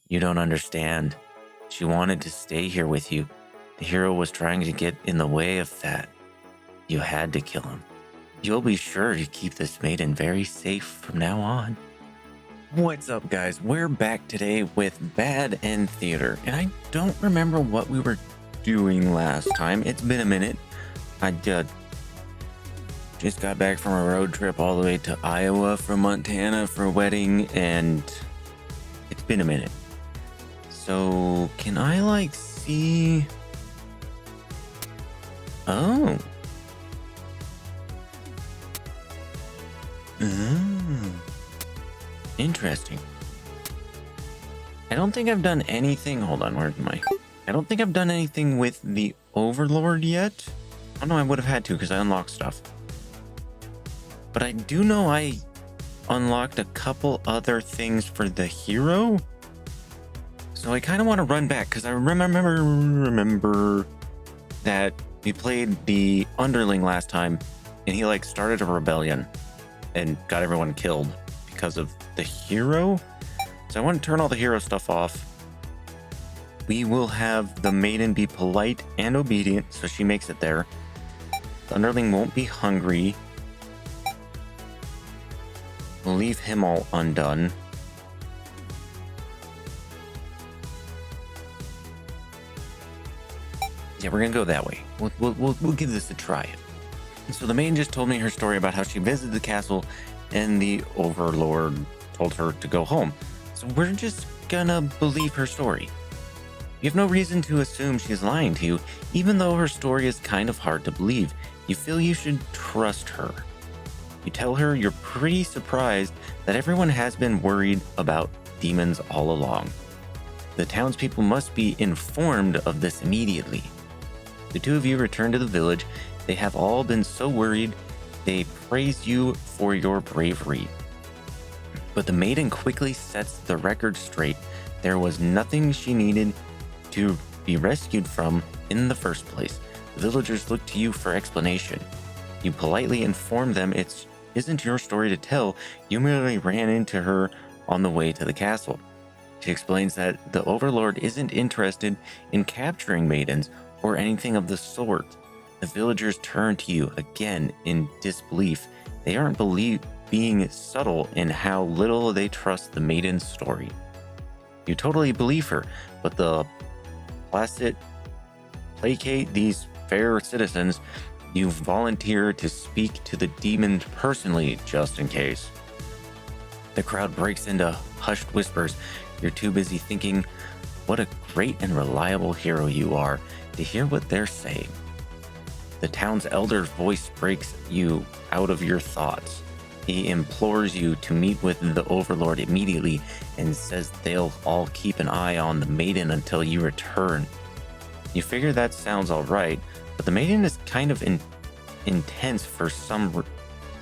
You don't understand. She wanted to stay here with you. The hero was trying to get in the way of that. You had to kill him. You'll be sure to keep this maiden very safe from now on. What's up, guys? We're back today with Bad End Theater, and I don't remember what we were doing last time. It's been a minute. I just got back from a road trip all the way to Iowa from Montana for a wedding, and it's been a minute. So, can I, see... Oh. Interesting. I don't think I've done anything... Hold on, where's my... I don't think I've done anything with the Overlord yet. Oh no, I would have had to because I unlocked stuff. But I do know I unlocked a couple other things for the hero. So I kind of want to run back because I remember that we played the Underling last time and he started a rebellion and got everyone killed because of the hero. So I want to turn all the hero stuff off. We will have the maiden be polite and obedient, so she makes it there. The Underling won't be hungry. We'll leave him all undone. Yeah, we're gonna go that way. We'll give this a try. So the maiden just told me her story about how she visited the castle and the Overlord told her to go home. So we're just gonna believe her story. You have no reason to assume she's lying to you, even though her story is kind of hard to believe. You feel you should trust her. You tell her you're pretty surprised that everyone has been worried about demons all along. The townspeople must be informed of this immediately. The two of you return to the village. They have all been so worried, they praise you for your bravery. But the maiden quickly sets the record straight. There was nothing she needed to be rescued from in the first place. The villagers look to you for explanation. You politely inform them it isn't your story to tell. You merely ran into her on the way to the castle. She explains that the Overlord isn't interested in capturing maidens or anything of the sort. The villagers turn to you again in disbelief. They aren't being subtle in how little they trust the maiden's story. You totally believe her, but the placate these fair citizens. You volunteer to speak to the demons personally, just in case. The crowd breaks into hushed whispers. You're too busy thinking, what a great and reliable hero you are, to hear what they're saying. The town's elder's voice breaks you out of your thoughts. He implores you to meet with the Overlord immediately and says they'll all keep an eye on the maiden until you return. You figure that sounds alright, but the maiden is kind of intense for some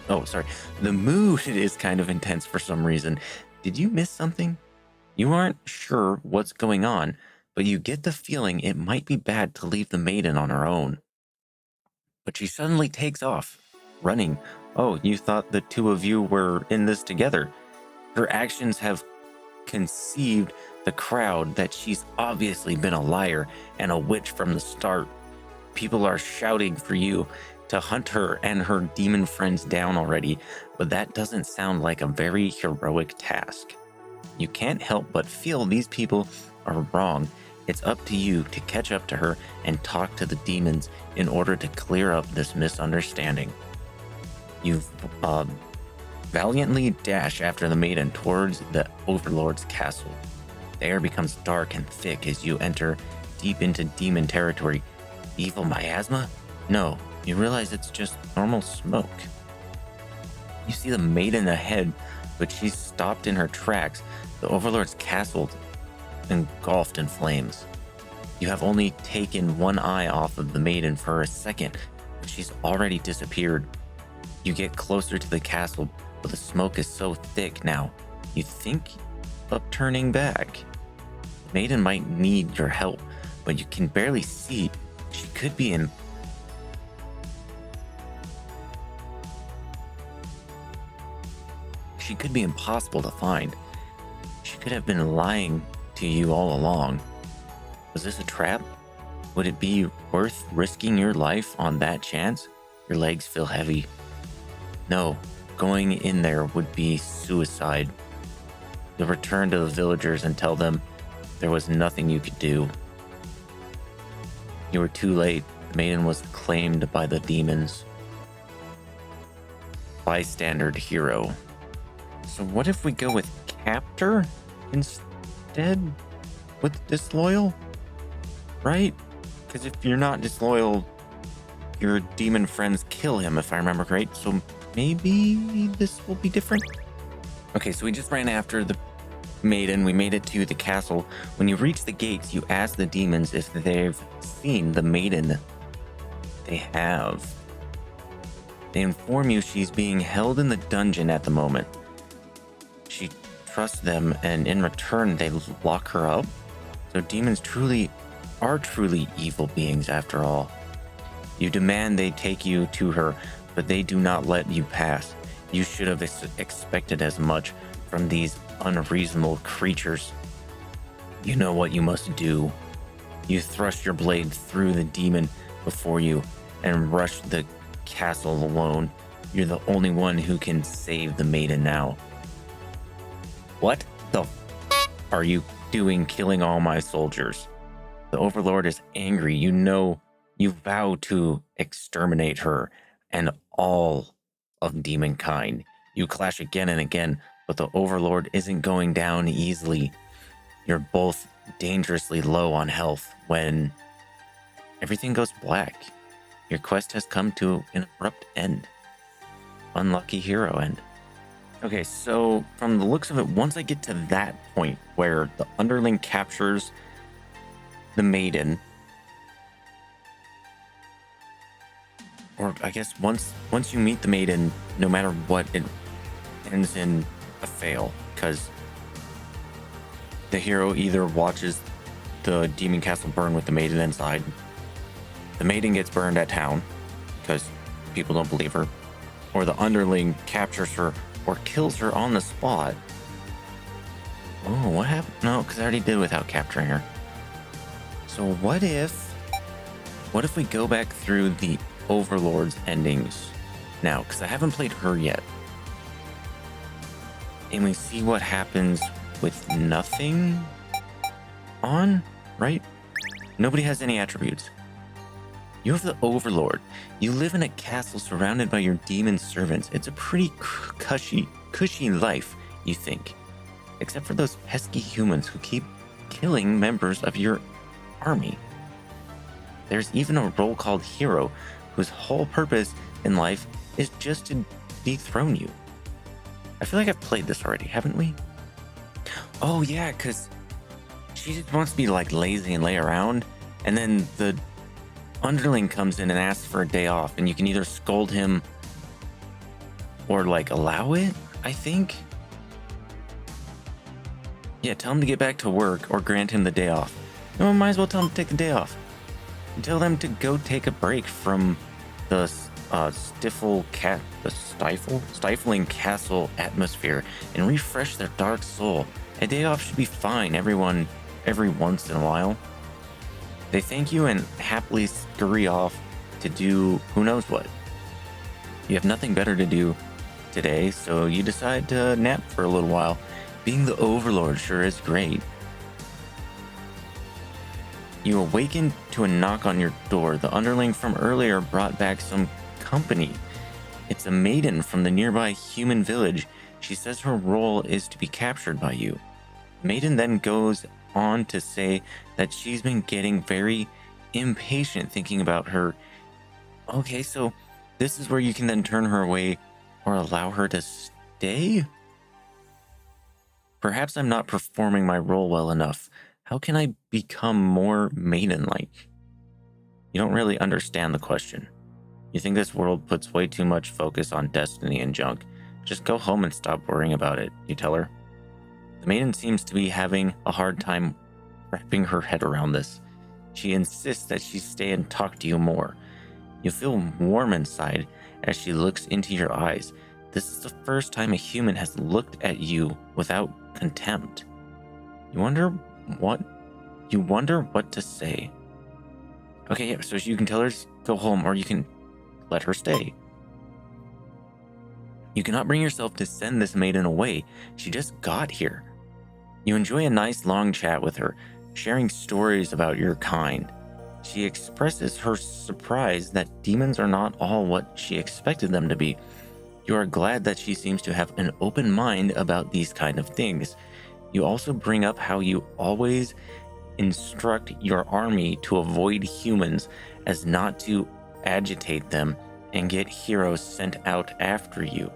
the mood is kind of intense for some reason. Did you miss something? You aren't sure what's going on, but you get the feeling it might be bad to leave the maiden on her own. But she suddenly takes off, running. Oh, you thought the two of you were in this together. Her actions have conceived the crowd that she's obviously been a liar and a witch from the start. People are shouting for you to hunt her and her demon friends down already, but that doesn't sound like a very heroic task. You can't help but feel these people are wrong. It's up to you to catch up to her and talk to the demons in order to clear up this misunderstanding. You valiantly dash after the maiden towards the Overlord's castle. The air becomes dark and thick as you enter deep into demon territory. Evil miasma? No, you realize it's just normal smoke. You see the maiden ahead, but she's stopped in her tracks. The Overlord's castle engulfed in flames. You have only taken one eye off of the maiden for a second, but she's already disappeared. You get closer to the castle, but the smoke is so thick now, you think of turning back. The maiden might need your help, but you can barely see. She could be impossible to find. She could have been lying to you all along. Was this a trap? Would it be worth risking your life on that chance? Your legs feel heavy. No, going in there would be suicide. You'll return to the villagers and tell them there was nothing you could do. You were too late. The maiden was claimed by the demons. Bystander hero. So what if we go with captor instead? With disloyal? Right? Because if you're not disloyal, your demon friends kill him, if I remember right. So maybe this will be different. Okay, so we just ran after the maiden. We made it to the castle. When you reach the gates, you ask the demons if they've seen the maiden. They have. They inform you she's being held in the dungeon at the moment. She trusts them, and in return, they lock her up. So demons are truly evil beings after all. You demand they take you to her, but they do not let you pass. You should have expected as much from these unreasonable creatures. You know what you must do. You thrust your blade through the demon before you and rush the castle alone. You're the only one who can save the maiden now. What the are you doing killing all my soldiers? The Overlord is angry. You know you vow to exterminate her and all of demonkind. You clash again and again, but the Overlord isn't going down easily. You're both dangerously low on health when everything goes black. Your quest has come to an abrupt end. Unlucky hero end. Okay, so from the looks of it, once I get to that point where the underling captures the maiden, or I guess once you meet the maiden, no matter what, it ends in a fail, because the hero either watches the demon castle burn with the maiden inside, the maiden gets burned at town because people don't believe her, or the underling captures her or kills her on the spot. Oh, what happened? No, because I already did without capturing her. So what if we go back through the Overlord's endings now, because I haven't played her yet, and we see what happens with nothing on, right? Nobody has any attributes. You have the Overlord. You live in a castle surrounded by your demon servants. It's a pretty cushy life, you think. Except for those pesky humans who keep killing members of your army. There's even a role called hero, whose whole purpose in life is just to dethrone you. I feel like I've played this already, haven't we? Oh yeah, because she just wants to be like lazy and lay around, and then the underling comes in and asks for a day off, and you can either scold him or like allow it, I think. Yeah, tell him to get back to work or grant him the day off. No, might as well tell him to take the day off. And tell them to go take a break from the stifling castle atmosphere and refresh their dark soul. A day off should be fine, every once in a while. They thank you and happily scurry off to do who knows what. You have nothing better to do today, so you decide to nap for a little while. Being the Overlord sure is great. You awaken to a knock on your door. The underling from earlier brought back some company. It's a maiden from the nearby human village. She says her role is to be captured by you. The maiden then goes on to say that she's been getting very impatient thinking about her. Okay, so this is where you can then turn her away or allow her to stay? Perhaps I'm not performing my role well enough. How can I become more maiden-like? You don't really understand the question. You think this world puts way too much focus on destiny and junk. Just go home and stop worrying about it, you tell her. The maiden seems to be having a hard time wrapping her head around this. She insists that she stay and talk to you more. You feel warm inside as she looks into your eyes. This is the first time a human has looked at you without contempt. You wonder what you wonder what to say. Okay, yeah, so you can tell her to go home, or you can let her stay. You cannot bring yourself to send this maiden away. She just got here. You enjoy a nice long chat with her, sharing stories about your kind. She expresses her surprise that demons are not all what she expected them to be. You are glad that she seems to have an open mind about these kind of things. You also bring up how you always instruct your army to avoid humans, as not to agitate them and get heroes sent out after you.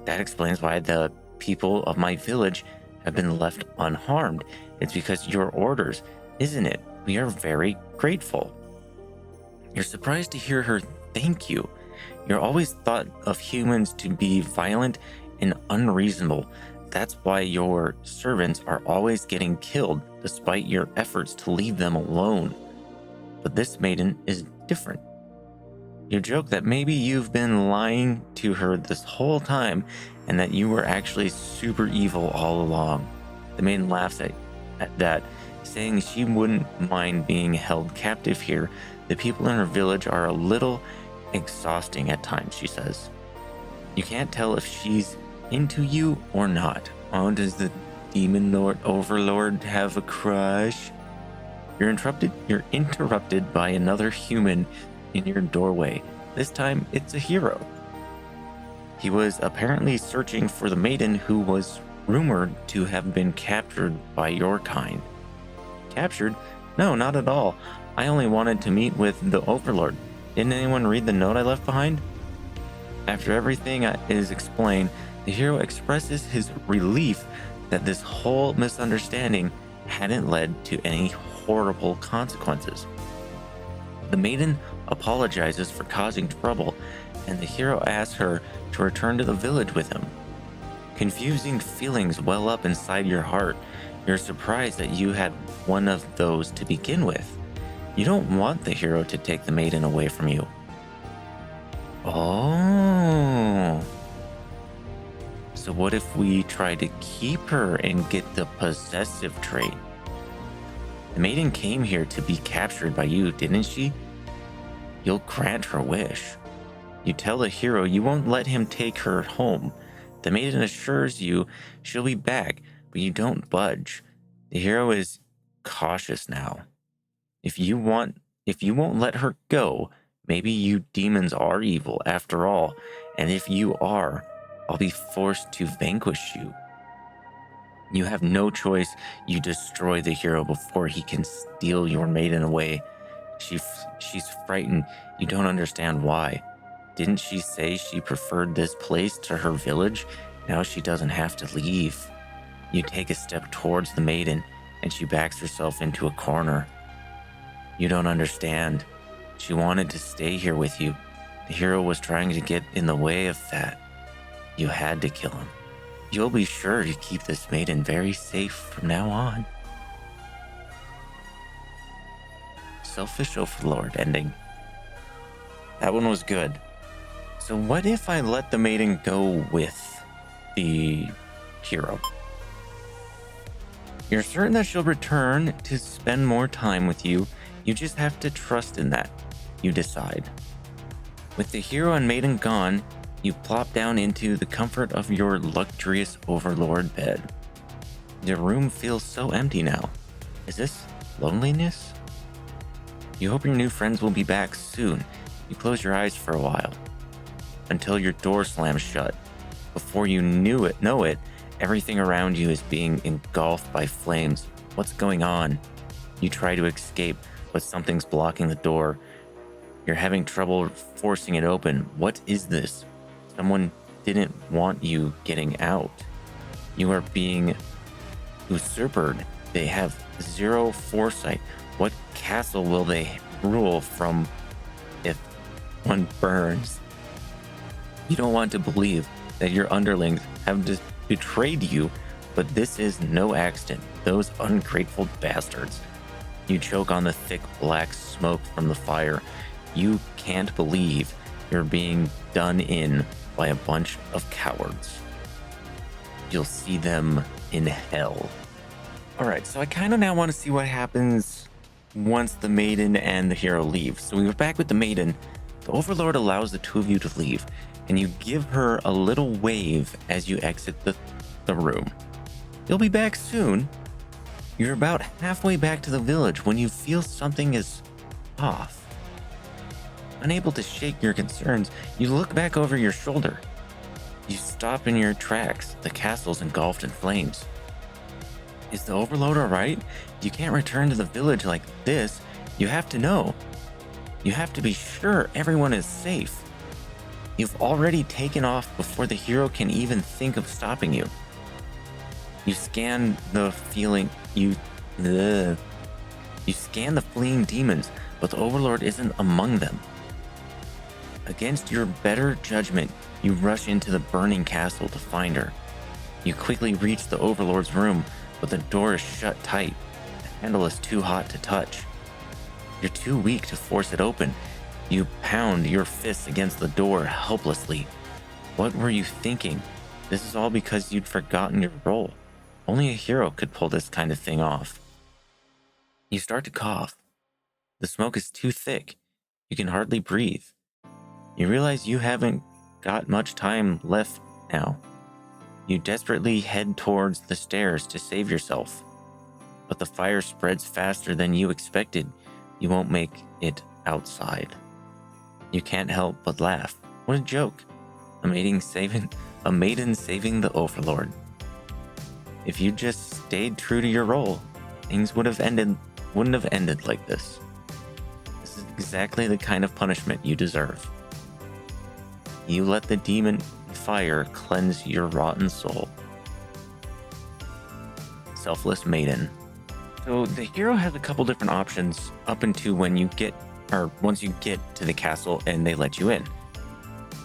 That explains why the people of my village have been left unharmed. It's because your orders, isn't it? We are very grateful. You're surprised to hear her thank you. You're always thought of humans to be violent and unreasonable. That's why your servants are always getting killed, despite your efforts to leave them alone. But this maiden is different. You joke that maybe you've been lying to her this whole time and that you were actually super evil all along. The maiden laughs at that, saying she wouldn't mind being held captive here. The people in her village are a little exhausting at times, she says. You can't tell if she's into you or not. Oh, does the demon lord overlord have a crush? You're interrupted by another human in your doorway. This time it's a hero. He was apparently searching for the maiden who was rumored to have been captured by your kind. Captured? No, not at all. I only wanted to meet with the overlord. Didn't anyone read the note I left behind? After everything is explained, the hero expresses his relief that this whole misunderstanding hadn't led to any horrible consequences. The maiden apologizes for causing trouble, and the hero asks her to return to the village with him. Confusing feelings well up inside your heart. You're surprised that you had one of those to begin with. You don't want the hero to take the maiden away from you. Oh. So what if we try to keep her and get the possessive trait? The maiden came here to be captured by you, didn't she? You'll grant her wish. You tell the hero you won't let him take her home. The maiden assures you she'll be back, but you don't budge. The hero is cautious now. If you won't let her go, maybe you demons are evil after all, and if you are, I'll be forced to vanquish you. You have no choice. You destroy the hero before he can steal your maiden away. She's frightened. You don't understand why. Didn't she say she preferred this place to her village? Now she doesn't have to leave. You take a step towards the maiden, and she backs herself into a corner. You don't understand. She wanted to stay here with you. The hero was trying to get in the way of that. You had to kill him. You'll be sure to keep this maiden very safe from now on. Selfish overlord ending. That one was good. So what if I let the maiden go with the hero? You're certain that she'll return to spend more time with you. You just have to trust in that. You decide. With the hero and maiden gone, you plop down into the comfort of your luxurious overlord bed. The room feels so empty now. Is this loneliness? You hope your new friends will be back soon. You close your eyes for a while, until your door slams shut. Before you know it, everything around you is being engulfed by flames. What's going on? You try to escape, but something's blocking the door. You're having trouble forcing it open. What is this? Someone didn't want you getting out. You are being usurped. They have zero foresight. What castle will they rule from if one burns? You don't want to believe that your underlings have just betrayed you, but this is no accident. Those ungrateful bastards. You choke on the thick black smoke from the fire. You can't believe you're being done in by a bunch of cowards. You'll see them in hell. All right, so I kind of now want to see what happens once the maiden and the hero leave. So we were back with the maiden. The Overlord allows the two of you to leave, and you give her a little wave as you exit the room. You'll be back soon. You're about halfway back to the village when you feel something is off. Unable to shake your concerns, you look back over your shoulder. You stop in your tracks. The castle's engulfed in flames. Is the Overlord alright? You can't return to the village like this. You have to know. You have to be sure everyone is safe. You've already taken off before the hero can even think of stopping you. You scan the fleeing demons, but the Overlord isn't among them. Against your better judgment, you rush into the burning castle to find her. You quickly reach the Overlord's room, but the door is shut tight. The handle is too hot to touch. You're too weak to force it open. You pound your fists against the door helplessly. What were you thinking? This is all because you'd forgotten your role. Only a hero could pull this kind of thing off. You start to cough. The smoke is too thick. You can hardly breathe. You realize you haven't got much time left now. You desperately head towards the stairs to save yourself. But the fire spreads faster than you expected. You won't make it outside. You can't help but laugh. What a joke. A maiden saving the Overlord. If you just stayed true to your role, things wouldn't have ended like this. This is exactly the kind of punishment you deserve. You let the demon fire cleanse your rotten soul. Selfless maiden. So the hero has a couple different options up until once you get to the castle and they let you in.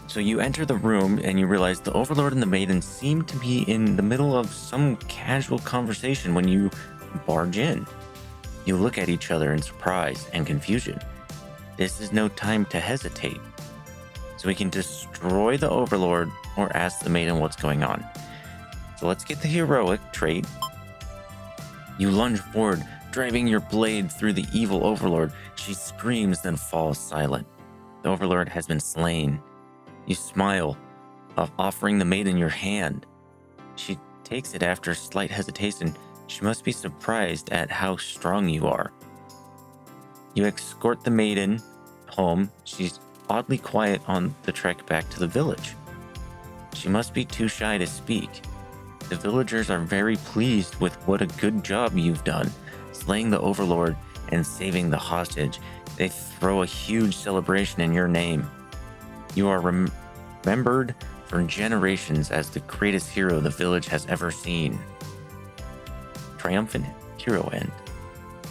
So you enter the room and you realize the Overlord and the maiden seem to be in the middle of some casual conversation when you barge in. You look at each other in surprise and confusion. This is no time to hesitate. So we can destroy the Overlord or ask the maiden what's going on. So let's get the heroic trait. You lunge forward, driving your blade through the evil Overlord. She screams, then falls silent. The Overlord has been slain. You smile, offering the maiden your hand. She takes it after slight hesitation. She must be surprised at how strong you are. You escort the maiden home. She's oddly quiet on the trek back to the village. She must be too shy to speak. The villagers are very pleased with what a good job you've done, slaying the Overlord and saving the hostage. They throw a huge celebration in your name. You are remembered for generations as the greatest hero the village has ever seen. Triumphant hero end.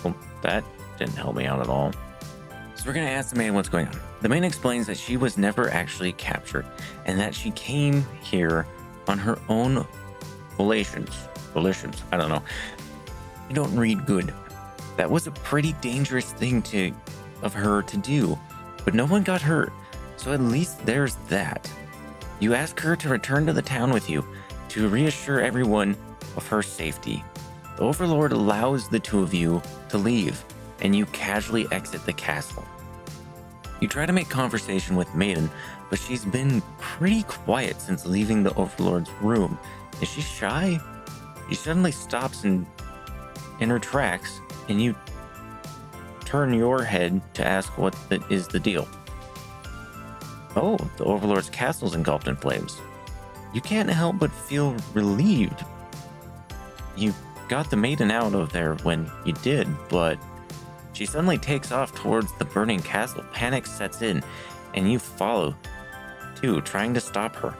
Well, that didn't help me out at all. So we're going to ask the maiden what's going on. The maiden explains that she was never actually captured and that she came here on her own volitions. I don't know. I don't read good. That was a pretty dangerous thing of her to do, but no one got hurt. So at least there's that. You ask her to return to the town with you to reassure everyone of her safety. The Overlord allows the two of you to leave, and you casually exit the castle. You try to make conversation with Maiden, but she's been pretty quiet since leaving the Overlord's room. Is she shy? She suddenly stops in her tracks, and you turn your head to ask what is the deal. Oh, the Overlord's castle's engulfed in flames. You can't help but feel relieved. You got the maiden out of there when you did, but she suddenly takes off towards the burning castle. Panic sets in, and you follow, too, trying to stop her.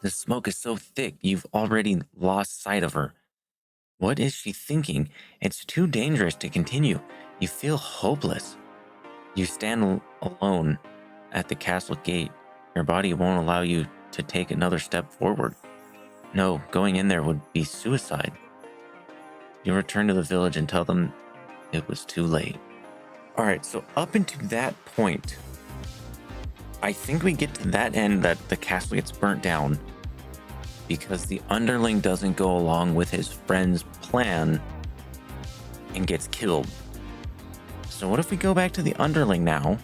The smoke is so thick, you've already lost sight of her. What is she thinking? It's too dangerous to continue. You feel hopeless. You stand alone at the castle gate. Your body won't allow you to take another step forward. No, going in there would be suicide. You return to the village and tell them it was too late. Alright, so up until that point, I think we get to that end that the castle gets burnt down because the underling doesn't go along with his friend's plan and gets killed. So what if we go back to the underling now?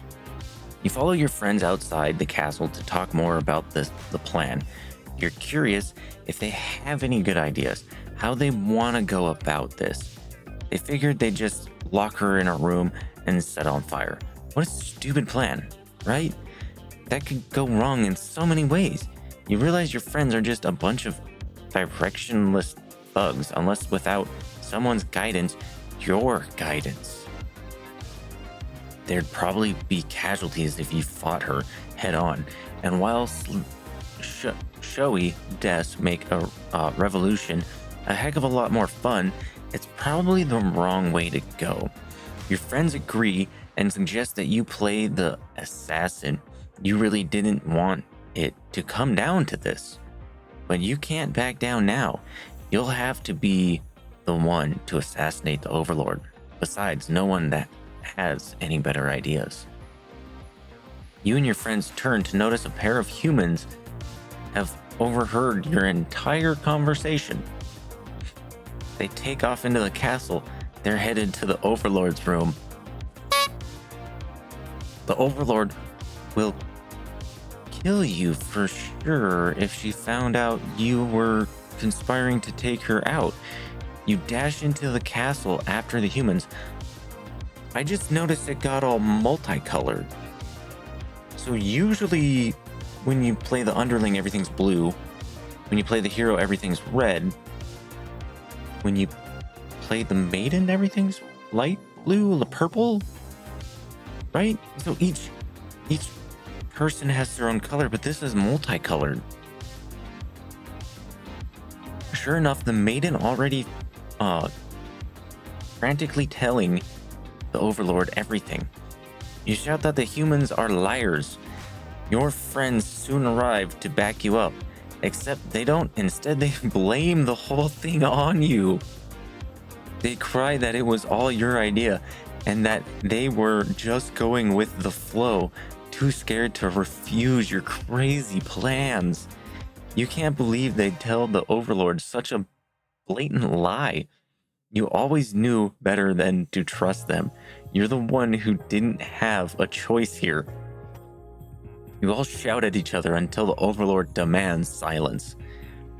You follow your friends outside the castle to talk more about the plan. You're curious if they have any good ideas, how they want to go about this. They figured they'd just lock her in a room and set on fire. What a stupid plan, right? That could go wrong in so many ways. You realize your friends are just a bunch of directionless bugs, unless without someone's guidance, your guidance. There'd probably be casualties if you fought her head on. And while showy deaths make a revolution a heck of a lot more fun, it's probably the wrong way to go. Your friends agree and suggest that you play the assassin. You really didn't want it to come down to this, but you can't back down now. You'll have to be the one to assassinate the Overlord. Besides, no one that has any better ideas. You and your friends turn to notice a pair of humans have overheard your entire conversation. They take off into the castle. They're headed to the Overlord's room. The Overlord will kill you for sure if she found out you were conspiring to take her out. You dash into the castle after the humans. I just noticed it got all multicolored. So usually when you play the underling, everything's blue. When you play the hero, everything's red. When you play the maiden, everything's light blue, purple, right? So each person has their own color, but this is multicolored. Sure enough, the maiden already frantically telling the Overlord everything. You shout that the humans are liars. Your friends soon arrive to back you up, except they don't. Instead, they blame the whole thing on you. They cry that it was all your idea and that they were just going with the flow, too scared to refuse your crazy plans. You can't believe they'd tell the Overlord such a blatant lie. You always knew better than to trust them. You're the one who didn't have a choice here. You all shout at each other until the Overlord demands silence.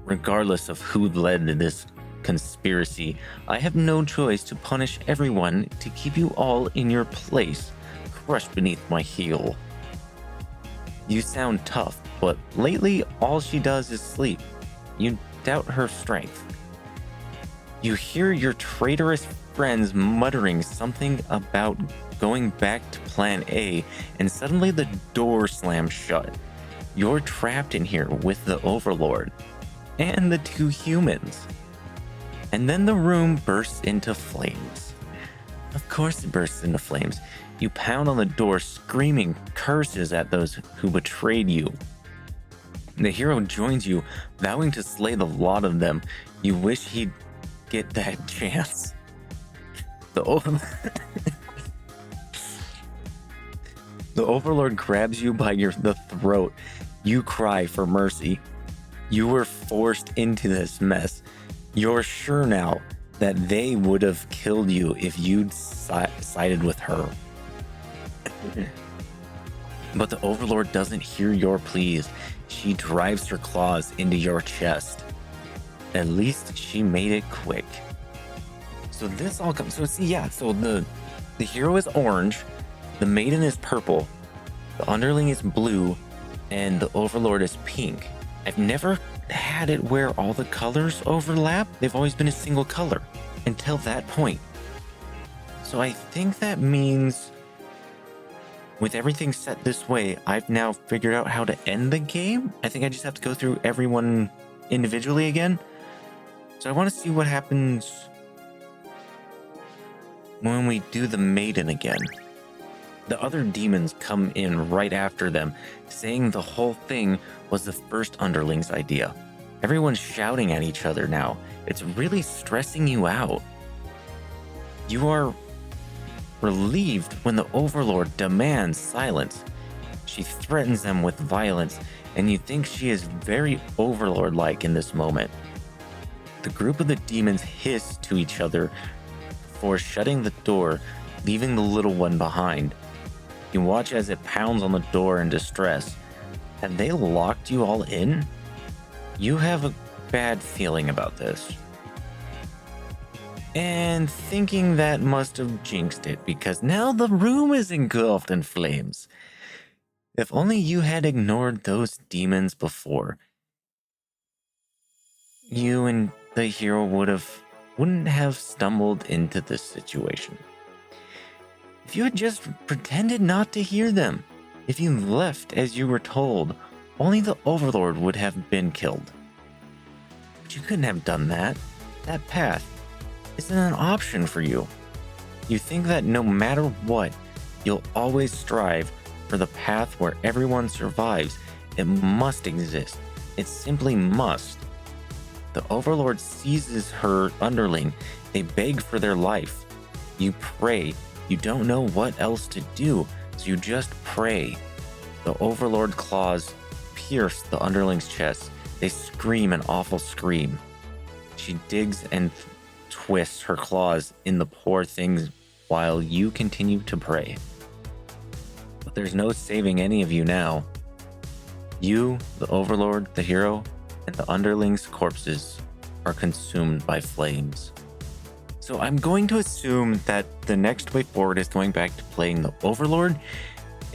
Regardless of who led this conspiracy, I have no choice to punish everyone to keep you all in your place, crushed beneath my heel. You sound tough, but lately all she does is sleep. You doubt her strength. You hear your traitorous friends muttering something about going back to Plan A, and suddenly the door slams shut. You're trapped in here with the Overlord and the two humans. And then the room bursts into flames. Of course it bursts into flames. You pound on the door, screaming curses at those who betrayed you. The hero joins you, vowing to slay the lot of them. You wish he'd get that chance. The Overlord grabs you by the throat. You cry for mercy. You were forced into this mess. You're sure now that they would have killed you if you'd sided with her. But the Overlord doesn't hear your pleas. She drives her claws into your chest. At least she made it quick. So this all comes. So see, yeah. So the hero is orange, the maiden is purple, the underling is blue, and the Overlord is pink. I've never had it where all the colors overlap. They've always been a single color until that point. So I think that means with everything set this way, I've now figured out how to end the game. I think I just have to go through everyone individually again. So I want to see what happens when we do the maiden again. The other demons come in right after them, saying the whole thing was the first underling's idea. Everyone's shouting at each other now. It's really stressing you out. You are relieved when the Overlord demands silence. She threatens them with violence, and you think she is very Overlord-like in this moment. The group of the demons hiss to each other before shutting the door, leaving the little one behind. You watch as it pounds on the door in distress. Have they locked you all in? You have a bad feeling about this. And thinking that must have jinxed it because now the room is engulfed in flames. If only you had ignored those demons before, you and the hero wouldn't have stumbled into this situation. If you had just pretended not to hear them, if you left as you were told, only the Overlord would have been killed. But you couldn't have done that. That path isn't an option for you. You think that no matter what, you'll always strive for the path where everyone survives. It must exist. It simply must. The Overlord seizes her underling. They beg for their life. You pray. You don't know what else to do, so you just pray. The Overlord claws pierce the underling's chest. They scream an awful scream. She digs and twists her claws in the poor things while you continue to pray. But there's no saving any of you now. You, the Overlord, the hero, and the underling's corpses are consumed by flames. So I'm going to assume that the next way forward is going back to playing the Overlord,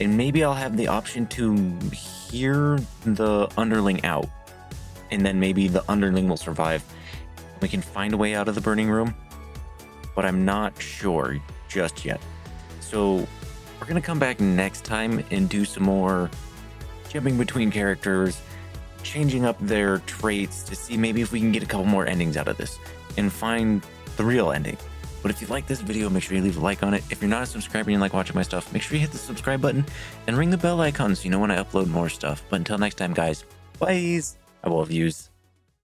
and maybe I'll have the option to hear the underling out, and then maybe the underling will survive. We can find a way out of the burning room, but I'm not sure just yet. So we're gonna come back next time and do some more jumping between characters, changing up their traits to see maybe if we can get a couple more endings out of this and find the real ending. But if you like this video, make sure you leave a like on it. If you're not a subscriber and you like watching my stuff, make sure you hit the subscribe button and ring the bell icon so you know when I upload more stuff. But until next time, guys, bye. I will views.